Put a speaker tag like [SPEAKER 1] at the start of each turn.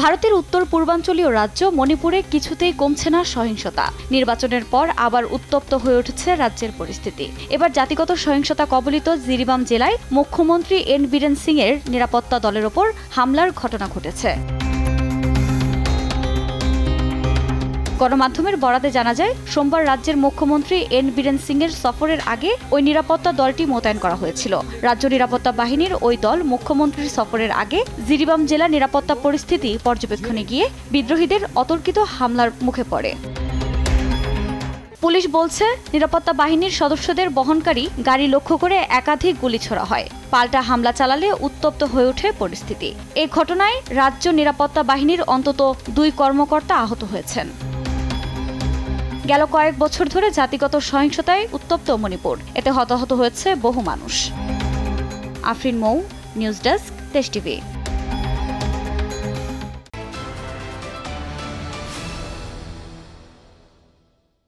[SPEAKER 1] ভারতের উত্তর পূর্বাঞ্চলীয় রাজ্য মণিপুরে কিছুতেই কমছে না সহিংসতা। নির্বাচনের পর আবার উত্তপ্ত হয়ে উঠেছে রাজ্যের পরিস্থিতি। এবার জাতিগত সহিংসতা কবলিত জিরিবাম জেলায় মুখ্যমন্ত্রী এন বীরেন সিং এর নিরাপত্তা দলের ওপর হামলার ঘটনা ঘটেছে। গণমাধ্যমের বরাতে জানা যায়, সোমবার রাজ্যের মুখ্যমন্ত্রী এন বীরেন সিং এর সফরের আগে ওই নিরাপত্তা দলটি মোতায়েন করা হয়েছিল। রাজ্য নিরাপত্তা বাহিনীর ওই দল মুখ্যমন্ত্রীর সফরের আগে জিরিবাম জেলা নিরাপত্তা পরিস্থিতি পর্যবেক্ষণে গিয়ে বিদ্রোহীদের অতর্কিত হামলার মুখে পড়ে। পুলিশ বলছে, নিরাপত্তা বাহিনীর সদস্যদের বহনকারী গাড়ি লক্ষ্য করে একাধিক গুলি ছোড়া হয়। পাল্টা হামলা চালালে উত্তপ্ত হয়ে ওঠে পরিস্থিতি। এই ঘটনায় রাজ্য নিরাপত্তা বাহিনীর অন্তত 2 কর্মকর্তা আহত হয়েছেন। গেল কয়েক বছর ধরে জাতিগত সহিংসতায় উত্তপ্ত মণিপুর। এতে হতাহত হয়েছে বহু মানুষ। আফরিন মৌ, নিউজ ডেস্ক, দেশ টিভি।